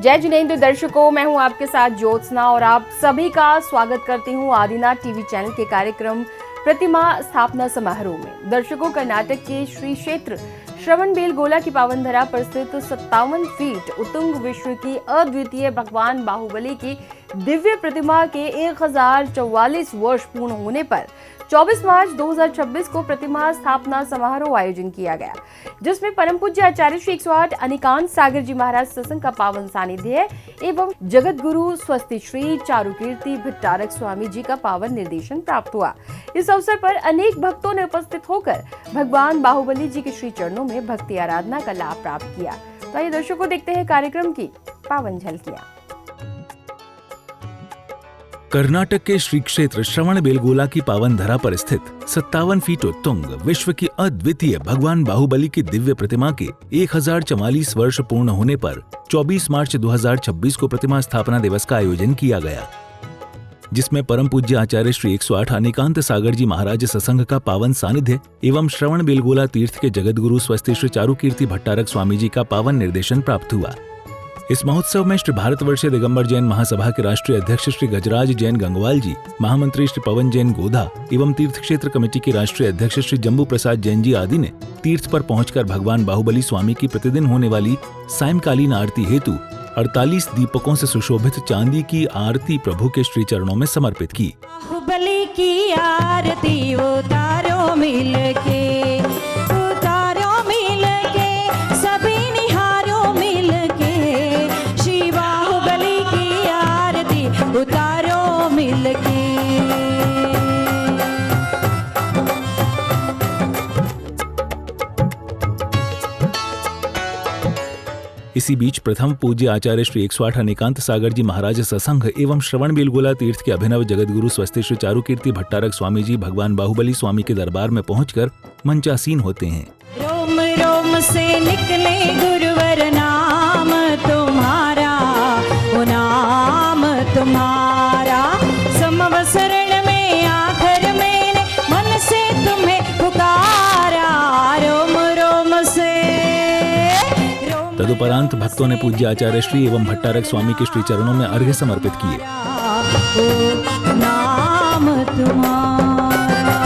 जय जिनेंद्र दर्शकों, मैं हूं आपके साथ ज्योत्सना और आप सभी का स्वागत करती हूं आदिनाथ टीवी चैनल के कार्यक्रम प्रतिमा स्थापना समारोह में। दर्शकों, कर्नाटक के श्री क्षेत्र श्रवणबेलगोला की पावन धरा पर स्थित 57 फीट उत्तुंग विश्व की अद्वितीय भगवान बाहुबली की दिव्य प्रतिमा के 1044 वर्ष पूर्ण होने पर 24 मार्च 2026 को प्रतिमा स्थापना समारोह आयोजन किया गया, जिसमें परम पूज्य आचार्य श्री 108 अनिकांत सागर जी महाराज सत्संग का पावन सानिध्य एवं जगत गुरु स्वस्ति श्री चारुकीर्ति भट्टारक स्वामी जी का पावन निर्देशन प्राप्त हुआ। इस अवसर पर अनेक भक्तों ने उपस्थित होकर भगवान बाहुबली जी के श्री चरणों में भक्ति आराधना का लाभ प्राप्त किया। तो आइए दर्शकों, देखते हैं कार्यक्रम की पावन झलकियां। कर्नाटक के श्री क्षेत्र श्रवणबेलगोला की पावन धरा पर स्थित 57 फीट उत्तुंग विश्व की अद्वितीय भगवान बाहुबली की दिव्य प्रतिमा के 1044 वर्ष पूर्ण होने पर 24 मार्च 2026 को प्रतिमा स्थापना दिवस का आयोजन किया गया, जिसमें परम पूज्य आचार्य श्री 108 अनिकांत सागर जी महाराज सत्संग का पावन सानिध्य एवं श्रवणबेलगोला तीर्थ के जगत गुरु स्वस्ति श्री चारुकीर्ति भट्टारक स्वामी जी का पावन निर्देशन प्राप्त हुआ। इस महोत्सव में श्री भारतवर्षीय दिगंबर जैन महासभा के राष्ट्रीय अध्यक्ष श्री गजराज जैन गंगवाल जी, महामंत्री श्री पवन जैन गोधा एवं तीर्थ क्षेत्र कमेटी के राष्ट्रीय अध्यक्ष श्री जम्बू प्रसाद जैन जी आदि ने तीर्थ पर पहुंचकर भगवान बाहुबली स्वामी की प्रतिदिन होने वाली सायंकालीन आरती हेतु 48 दीपकों से सुशोभित चांदी की आरती प्रभु के श्री चरणों में समर्पित की। बाहुबली की आरती उतारो मिलके सभी निहारो मिलके, श्री बाहुबली की आरती उतारो मिलके। इसी बीच प्रथम पूज्य आचार्य श्री 108 अनिकांत सागर जी महाराज सत्संग एवं श्रवणबेलगोला तीर्थ के अभिनव जगत गुरु स्वस्ति श्री चारुकीर्ति भट्टारक स्वामी जी भगवान बाहुबली स्वामी के दरबार में पहुंचकर मंचासीन होते हैं। रोम रोम से निकले गुरुवर नाम तुम्हारा, वो नाम तुम्हारा समवसरण में आखिर मैंने मन से तुम्हें पुकारा। रोम रोम से तदुपरांत भक्तों ने पूज्य आचार्य श्री एवं भट्टारक स्वामी के श्री चरणों में अर्घ्य समर्पित किए। नाम तुम्हारा।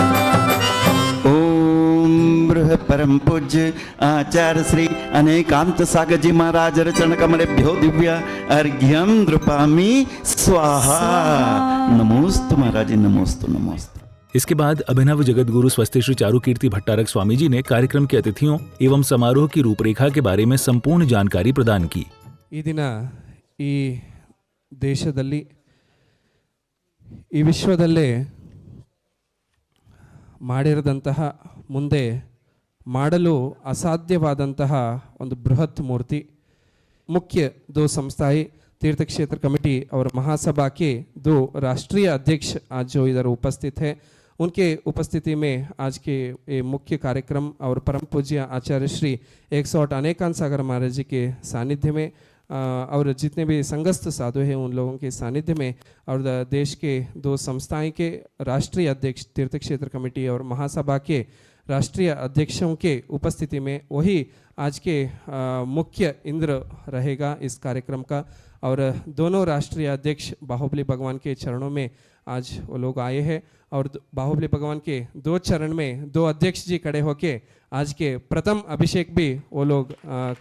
ओम बृह परम पूज्य आचार्य श्री अनेकांत सागर जी महाराज चरण कमलेभ्यो दिव्य अर्घ्यम द्रुपामि स्वाहा। नमोस्तु महाराज, नमोस्तु नमोस्तु। इसके बाद अभिनव जगत गुरु स्वस्ति श्री चारुकीर्ति भट्टारक स्वामी जी ने कार्यक्रम के अतिथियों एवं समारोह की रूपरेखा के बारे में संपूर्ण जानकारी प्रदान की। ಈ ದಿನ ಈ ದೇಶದಲ್ಲಿ ಈ ವಿಶ್ವದಲ್ಲೇ ಮಾಡಿರದಂತಹ ಮುಂದೆ ಮಾಡಲು ಅಸಾಧ್ಯವಾದಂತಹ ಒಂದು ಬೃಹತ್ ಮೂರ್ತಿ मुख्य दो संस्थाएं तीर्थ क्षेत्र कमेटी और महासभा के दो राष्ट्रीय अध्यक्ष आज जो इधर उपस्थित है, उनके उपस्थिति में आज के ये मुख्य कार्यक्रम और परम पूज्य आचार्य श्री 108 अनेकांत सागर महाराज जी के सानिध्य में और जितने भी संघस्थ साधु हैं उन लोगों के सानिध्य में और देश के दो संस्थाएं के राष्ट्रीय अध्यक्ष तीर्थ क्षेत्र कमेटी और महासभा के राष्ट्रीय अध्यक्षों के उपस्थिति में वही आज के मुख्य इंद्र रहेगा इस कार्यक्रम का। और दोनों राष्ट्रीय अध्यक्ष बाहुबली भगवान के चरणों में आज वो लोग आए हैं और बाहुबली भगवान के दो चरण में दो अध्यक्ष जी खड़े होके आज के प्रथम अभिषेक भी वो लोग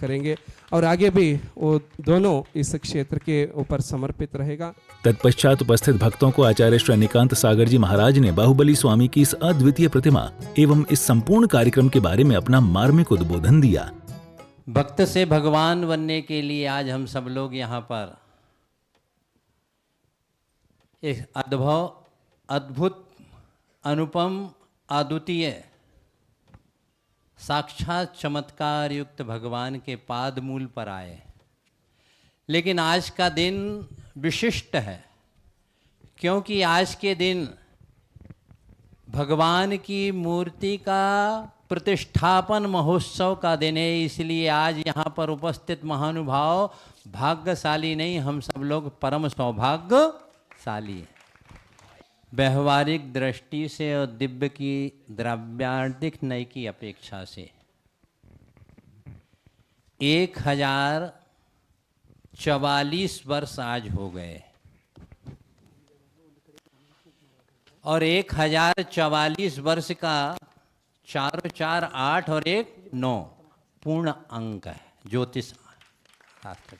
करेंगे और आगे भी वो दोनों इस क्षेत्र के ऊपर समर्पित रहेगा। तत्पश्चात उपस्थित भक्तों को आचार्य श्री अनिकांत सागर जी महाराज ने बाहुबली स्वामी की इस अद्वितीय प्रतिमा एवं इस संपूर्ण कार्यक्रम के बारे में अपना मार्मिक उद्बोधन दिया। भक्त से भगवान बनने के लिए आज हम सब लोग यहाँ पर एक अद्भुत अनुपम अद्वितीय साक्षात चमत्कार युक्त भगवान के पाद मूल पर आए। लेकिन आज का दिन विशिष्ट है, क्योंकि आज के दिन भगवान की मूर्ति का प्रतिष्ठापन महोत्सव का दिन है। इसलिए आज यहाँ पर उपस्थित महानुभाव भाग्यशाली नहीं, हम सब लोग परम सौभाग्यशाली हैं। व्यवहारिक दृष्टि से और दिव्य की द्रव्यार्थिक नय की अपेक्षा से 1000 44 वर्ष आज हो गए और 1044 वर्ष का 4 4 8 और 1 9 पूर्ण अंक है ज्योतिष शास्त्र का।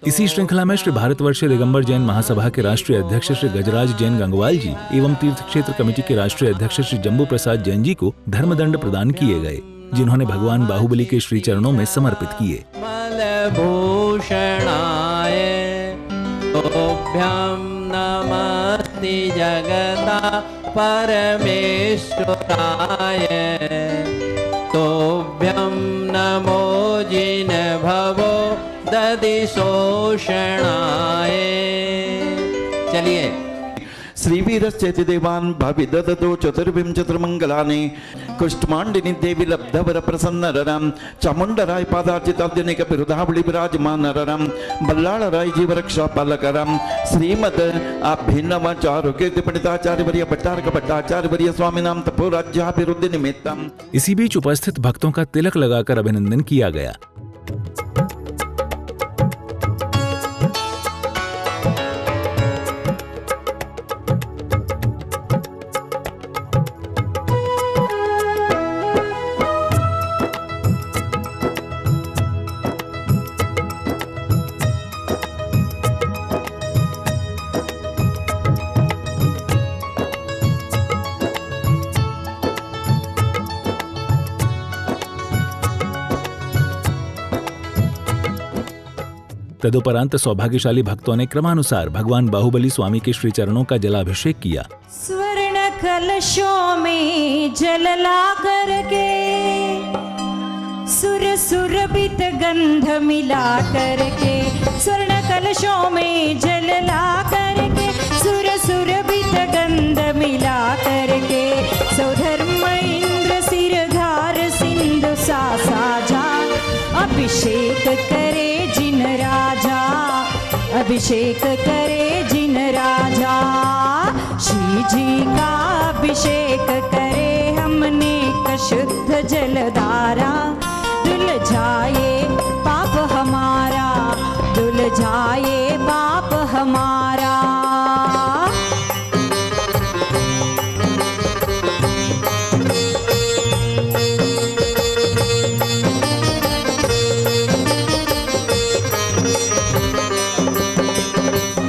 इसी श्रृंखला में श्री भारतवर्ष दिगंबर जैन महासभा के राष्ट्रीय अध्यक्ष श्री गजराज जैन गंगवाल जी एवं तीर्थ क्षेत्र कमेटी के राष्ट्रीय अध्यक्ष श्री जम्बू प्रसाद जैन जी को धर्मदंड प्रदान किए गए, जिन्होंने भगवान बाहुबली के श्री चरणों में समर्पित किए। मलभूषणाय तोभ्यं नमस्ते जगता परमेश्वराय तोभ्यं नमो जिन भवो ददिशोषणाय। चलिए। श्रीवीरश्चेति देवान् भावि ददतो चतुर्विंशतिर्मङ्गलानि कुष्ठमाण्डिनि देवी लब्धवर प्रसन्नररां चामुण्डराय पादार्चिताब्जनिक बिरुदावळि विराजमानररां बल्लाळराय जीवरक्षापालकरां श्रीमद् अभिनवाचार्य कीर्ति पंडिताचार्यवर्य भट्टारक भट्टाचार्यवर्य स्वामिनां तपोराज्याभिवृद्धि निमित्तम्। इसी बीच उपस्थित भक्तों का तिलक लगाकर अभिनंदन किया गया। तदुपरांत सौभाग्यशाली भक्तों ने क्रमानुसार भगवान बाहुबली स्वामी के श्री चरणों का जलाभिषेक किया। स्वर्ण कलशों में जल ला करके सुर सुरभित गंध मिला करके स्वर्ण कलशों में जल ला करके सुर सुरभित गंध मिला करके सौधर्म इंद्र सिरधार सिंधु सा साजा अभिषेक करे जिन राजा अभिषेक करे जिन राजा श्री जी का अभिषेक करे हमने शुद्ध जलधारा धुल जाए पाप हमारा धुल जाए पाप हमारा।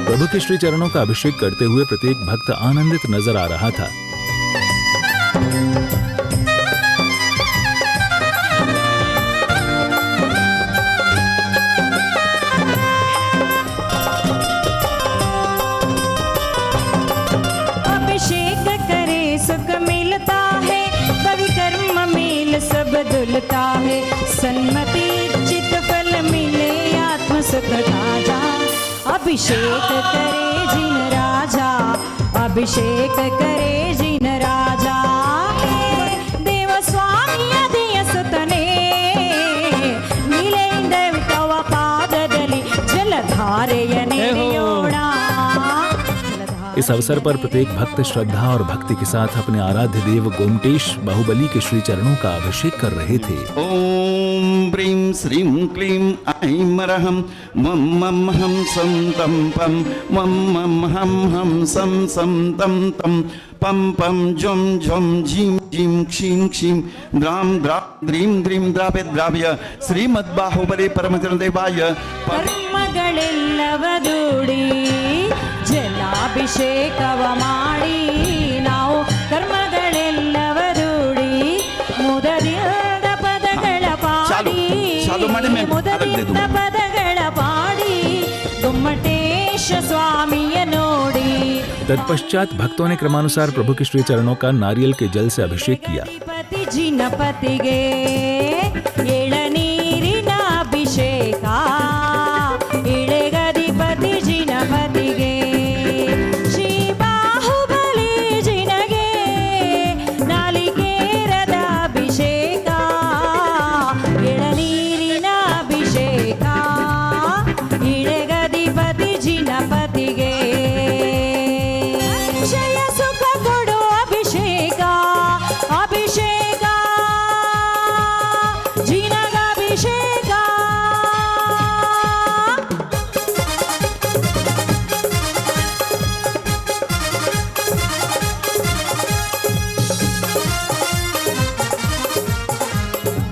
प्रभु के श्री चरणों का अभिषेक करते हुए प्रत्येक भक्त आनंदित नजर आ रहा था। अभिषेक करे सुख मिलता है कवि कर्म मेल सब दुलता है सन्मति चित फल मिले आत्म सुख ताजा अभिषेक करे जिन राजा अभिषेक करे जिन राजा देव स्वामी अधीय सुतने नीले देवतव पाददली जलधारयने योड़ा। इस अवसर पर प्रत्येक भक्त श्रद्धा और भक्ति के साथ अपने आराध्य देव गोमटेश बाहुबली के श्री चरणों का अभिषेक कर रहे थे। ओम ब्रीं श्रीं क्लीं ऐं रहं मम मम हम सम तम पम मम मम हम सम सम तम तम पम पम जुम झुम झीं झीं क्षीं क्षीं द्राम द्रा द्रीं द्रीं द्रावे द्राव्य श्रीमद्बाहुबली परमचरणदेवाय ಕರ್ಮಗಳೆಲ್ಲವದೂಡಿ ಜಲಾಭಿಷೇಕವ ಮಾಡಿ ನಾವು ಕರ್ಮಗಳೆಲ್ಲವದೂಡಿ ಮುದದಿಂದ ಪದಗಳ ಪಾಡಿ ಮುದದಿಂದ ಪದಗಳ ಪಾಡಿ ಗುಮ್ಮಟೇಶ ಸ್ವಾಮಿಯ ನೋಡಿ। तत्पश्चात भक्तों ने क्रमानुसार प्रभु के श्री चरणों का नारियल के जल से अभिषेक किया। ಪತಿ ಜಿನಪತಿಗೆ ಎಳನೀರಿನ ಅಭಿಷೇಕ ಇಳೆಗದಿಪತಿ ಜಿನಪತಿಗೆ ಶ್ರೀ ಬಾಹುಬಲಿ ಜಿನಗೆ ನಾಲಿಕೇರದ ಅಭಿಷೇಕ ಎಳನೀರಿನ ಅಭಿಷೇಕ ಇಳೆಗದಿಪತಿ ಜಿನಪತಿಗೆ ಜಯ ಸುಖ ಕೊಡು ಅಭಿಷೇಕ ಅಭಿಷೇಕ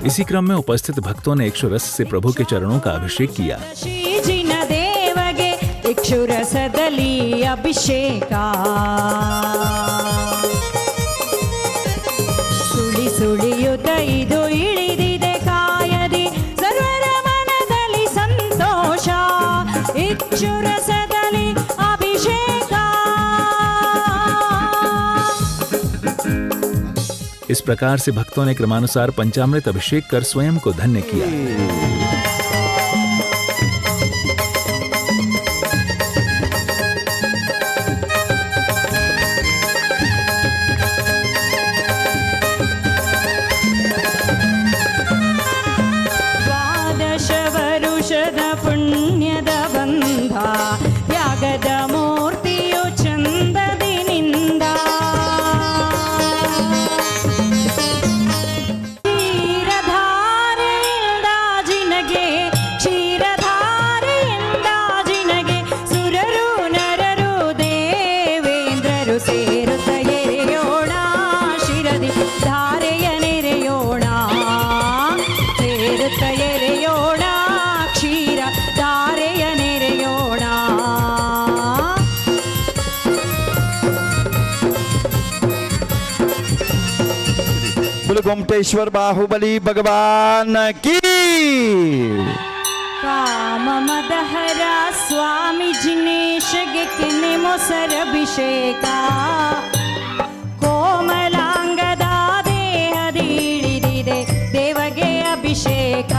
इसी क्रम में उपस्थित भक्तों ने इक्षुरस से प्रभु के चरणों का अभिषेक किया। ಶ್ರೀಜಿನ ದೇವಗೆ ಇಕ್ಷುರಸದಲ್ಲಿ ಅಭಿಷೇಕ ಸುಳಿ ಸುಳಿಯುತ್ತ ಇದು ಇಳಿದಿದೆ ಕಾಯದಿ ಸರ್ವರ ಮನದಲ್ಲಿ ಸಂತೋಷ ಇಕ್ಷುರಸದಲ್ಲಿ ಅಭಿಷೇಕ इस प्रकार से भक्तों ने क्रमानुसार पंचामृत अभिषेक कर स्वयं को धन्य किया। ದ್ವಾದಶ ವರುಷದ ಪುಣ್ಯದ ಬಂಧ ತ್ಯಾಗದ ಮೂರ್ತಿಯು ಚಂದದಿನಿಂದ ಕ್ಷೀರಧಾರೆಯಿಂದ ಜಿನಗೆ ಕ್ಷೀರಧಾರೆಯಿಂದ ಜಿನಗೆ ಸುರರು ನರರು ದೇವೇಂದ್ರರು ಸೇರುತ್ತ ಎರೆಯೋಣ ಶಿರದಿ ಧಾರೆಯ ನೆರೆಯೋಣ ಸೇರುತ್ತ ಎರೆಯೋಣ ಕ್ಷೀರ ಧಾರೆಯ ನೆರೆಯೋಣ बोलो गोमटेश्वर बाहुबली भगवान की। ಕಾಮಮದಹರ ಸ್ವಾಮಿ ಜಿನೇಶಗೆ ಕೆನೆ ಮೊಸರಭಿಷೇಕ ಕೋಮಲಾಂಗದ ದೇಹದಿಳಿದಿದೆ ದೇವಗೆ ಅಭಿಷೇಕ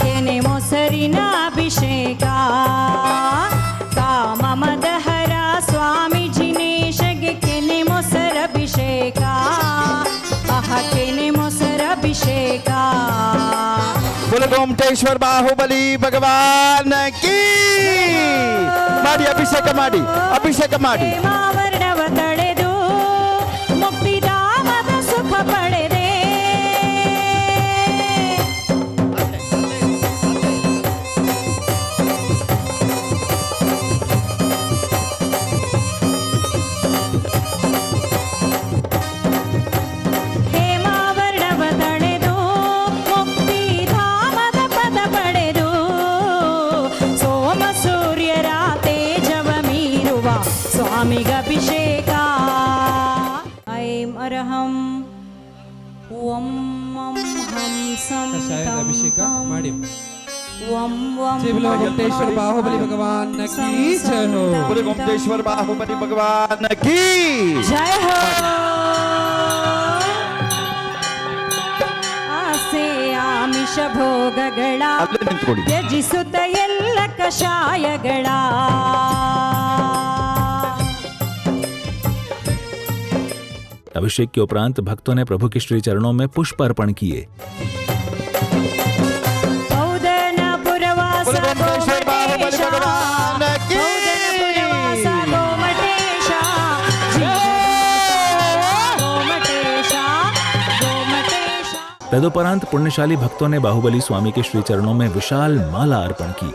ಕೆನೆ ಮೊಸರಿನ ಅಭಿಷೇಕ ಕಾಮಮದಹರ ಸ್ವಾಮಿ ಜಿನೇಶಗೆ ಕೆನೆ ಮೊಸರಭಿಷೇಕ ಆಹ ಕೆನೆ ಮೊಸರಭಿಷೇಕ बोलो गोमटेश्वर बाहुबली भगवान की। ಮಾಡಿ ಅಭಿಷೇಕ ಮಾಡಿ, ಅಭಿಷೇಕ ಮಾಡಿ। ಪ್ರೇಮಾವರಣವ ತಳೆದು ಮುಕ್ತಿಧಾಮದ ಸುಖ ಪಡೆದೆ ಹೇಮಾವರಣವ ತಳೆದು ಮುಕ್ತಿಧಾಮದ ಪದ ಪಡೆದು ಸೋಮ ಸೂರ್ಯರ ತೇಜವ ಮೀರುವ ಸ್ವಾಮಿಗ ಅಭಿಷೇಕ ಐಂ ಅರ್ಹಂ ಓಂ ಮಂ ಹಂಸಂ ಕಷಾಯದ ಅಭಿಷೇಕ ಮಾಡಿ। ಓಂ ಓಂ ಜೈ बोलो गोमटेश्वर बाहुबली भगवान की जय हो। बोलो गोमटेश्वर बाहुबली भगवान की। ಜಯ ಹೋ ಆಸೆ ಆಮಿಷ ಭೋಗಗಳ ಅಲ್ಲೇ ನಿಂತ್ಕೊಳ್ಳಿ। ತ್ಯಜಿಸುತ್ತ ಎಲ್ಲ ಕಷಾಯಗಳ अभिषेक के उपरांत भक्तों ने प्रभु के श्री चरणों में पुष्प अर्पण किए। ಕೌದನ ಪುರವಾಸ बोलो गोमटेश्वर बाहुबली भगवान की। ಪುರವಾಸ ಗೋಮಟೇಶ ಗೋಮಟೇಶ ಗೋಮಟೇಶ तदुपरांत पुण्यशाली भक्तों ने बाहुबली स्वामी के श्री चरणों में विशाल माला अर्पण की।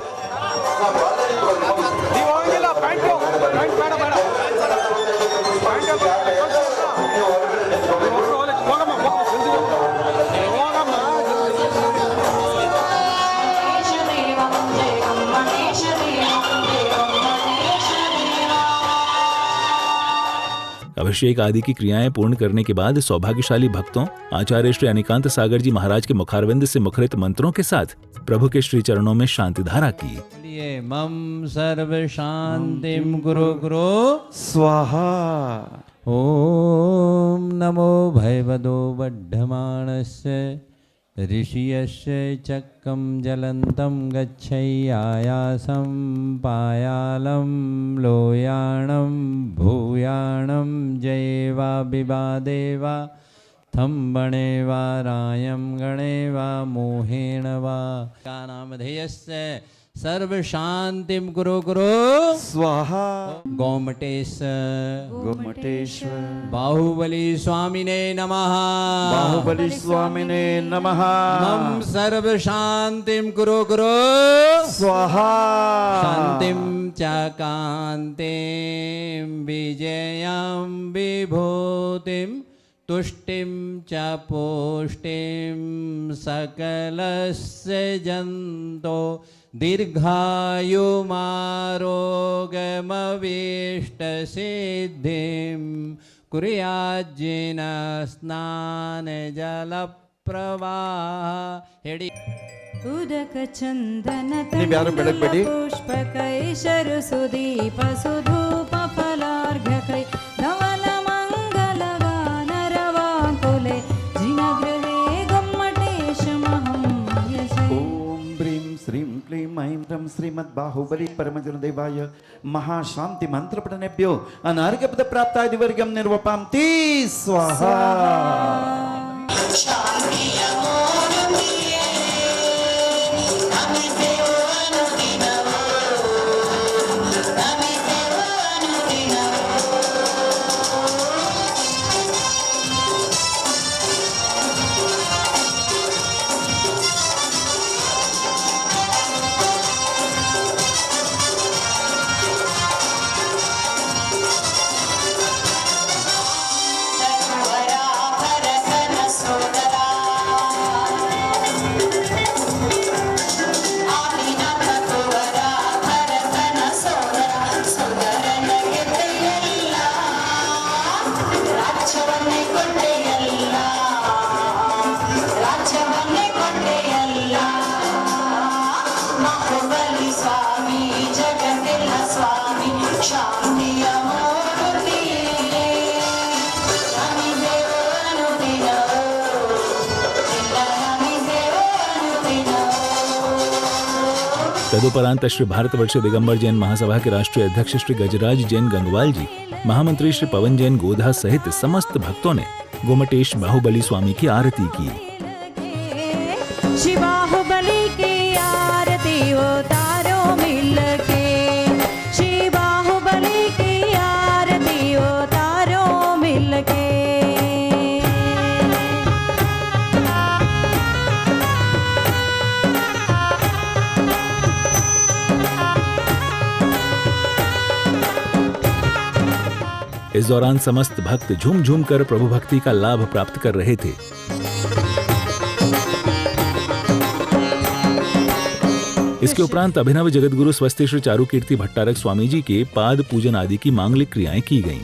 अभिषेक आदि की क्रियाएं पूर्ण करने के बाद सौभाग्यशाली भक्तों आचार्य श्री अनिकांत सागर जी महाराज के मुखारविंद से मुखरित मंत्रों के साथ प्रभु के श्री चरणों में शांति धारा की। बोलिए मम सर्व शांतिम गुरु गुरु स्वाहा। ओम नमो भयवदो बड्ढमाणस्य ऋषियस्य चक्रम जलंतम गच्छयायासं पायालं लोयाणं भूयाणं जयेवा विवादेवा थम्बणे वा रायं गणे वा मोहेण वा का नामधेयस्य सर्व शांतिम गुरु गुरु स्वाहा। गोमटेश गोमटेश्वर बाहुबली स्वामिने नमः। बाहुबली स्वामिने नमः। मम सर्व शांतिम गुरु गुरु स्वाहा। शांतिम च कांतिम विजयं विभूतिम तुष्टिं च पुष्टिं सकलस्य जन्तो दीर्घायुमारोग्यमभीष्टसिद्धिं कुर्याज्जेन स्नानजलप्रवाह हेडी उदक चंदन ನೀವು ಯಾರು ಬೆಳಗ್ಬೇಡಿ. पुष्पकै शरसुदीप सुधूप फलार्घकै नवल मंगल गानरवाकुले जिनगृहे गोमटेशमहं यसे ಓಂ ಬ್ರೀಂ ಶ್ರೀಂ ಕ್ಲೀಂ ಐಂ ರಂ ಶ್ರೀಮದ್ ಬಾಹುಬಲಿ ಪರಮಜನದೇವಾಯ ಮಹಾಶಾಂತಿ ಮಂತ್ರಪಠನೆಭ್ಯೋ ಅನಾರ್ಘಪದ ಪ್ರಾಪ್ತಾಯ ದಿವರ್ಗಂ ನಿರ್ವಪಾಂ ತೀ ಸ್ವಾಹ. तदुपरांत श्री भारतवर्ष दिगंबर जैन महासभा के राष्ट्रीय अध्यक्ष श्री गजराज जैन गंगवाल जी, महामंत्री श्री पवन जैन गोधा सहित समस्त भक्तों ने गोमटेश बाहुबली स्वामी की आरती की। श्री बाहुबली की आरती उतारो मिलके श्री बाहुबली की आरती उतारो मिलके इस दौरान समस्त भक्त झूम झूम कर प्रभु भक्ति का लाभ प्राप्त कर रहे थे। इसके उपरांत अभिनव जगतगुरु स्वस्ति श्री चारुकीर्ति भट्टारक स्वामी जी के पाद पूजन आदि की मांगलिक क्रियाएं की गईं।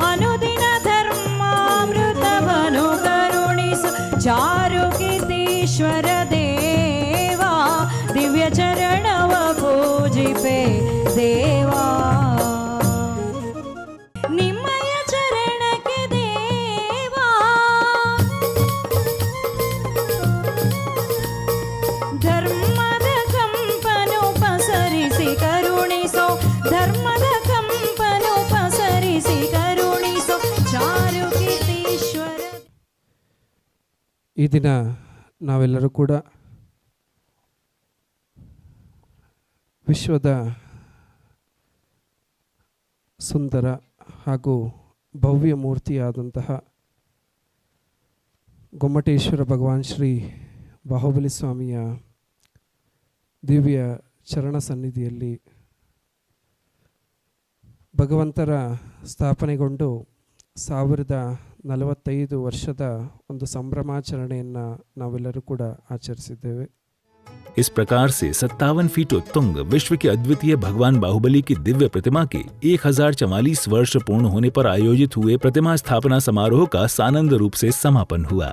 अनुदिन धर्मामृतवनु करुणिसु चारुकीर्तीश्वर देवा दिव्य चरणव पूजिपे देवा निಮ್ಮಯ ಚರಣಕ್ಕೆ ದೇವಾ ಧರ್ಮದ ಕಂಪನು ಪಸರಿಸಿ ಕರುಣಿಸೋ ಧರ್ಮದ ಕಂಪನು ಪಸರಿಸಿ ಕರುಣಿಸೋ ಚಾರುಕೀರ್ತೀಶ್ವರ. ಈ ದಿನ ನಾವೆಲ್ಲರೂ ಕೂಡ ವಿಶ್ವದ ಸುಂದರ ಹಾಗೂ ಭವ್ಯ ಮೂರ್ತಿಯಾದಂತಹ ಗೊಮ್ಮಟೇಶ್ವರ ಭಗವಾನ್ ಶ್ರೀ ಬಾಹುಬಲಿ ಸ್ವಾಮಿಯ ದಿವ್ಯ ಚರಣ ಸನ್ನಿಧಿಯಲ್ಲಿ ಭಗವಂತರ ಸ್ಥಾಪನೆಗೊಂಡು 1045 ವರ್ಷದ ಒಂದು ಸಂಭ್ರಮಾಚರಣೆಯನ್ನು ನಾವೆಲ್ಲರೂ ಕೂಡ ಆಚರಿಸಿದ್ದೇವೆ. इस प्रकार से 57 फीट उत्तुंग विश्व के अद्वितीय भगवान बाहुबली की दिव्य प्रतिमा के 1044 वर्ष पूर्ण होने पर आयोजित हुए प्रतिमा स्थापना समारोह का सानंद रूप से समापन हुआ।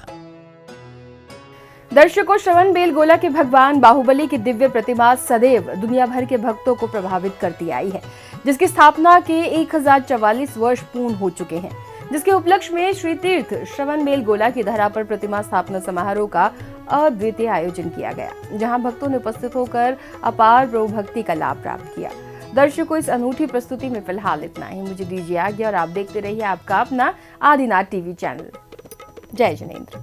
दर्शकों, श्रवण बेलगोला के भगवान बाहुबली की दिव्य प्रतिमा सदैव दुनिया भर के भक्तों को प्रभावित करती आई है, जिसकी स्थापना के 1044 वर्ष पूर्ण हो चुके हैं, जिसके उपलक्ष्य में श्री तीर्थ श्रवण बेलगोला की धरा पर प्रतिमा स्थापना समारोह का अद्वितीय आयोजन किया गया, जहां भक्तों ने उपस्थित होकर अपार प्रभु भक्ति का लाभ प्राप्त किया। दर्शकों, इस अनूठी प्रस्तुति में फिलहाल इतना ही। मुझे दीजिए आज्ञा और आप देखते रहिए आपका अपना आदिनाथ टीवी चैनल। जय जिनेंद्र।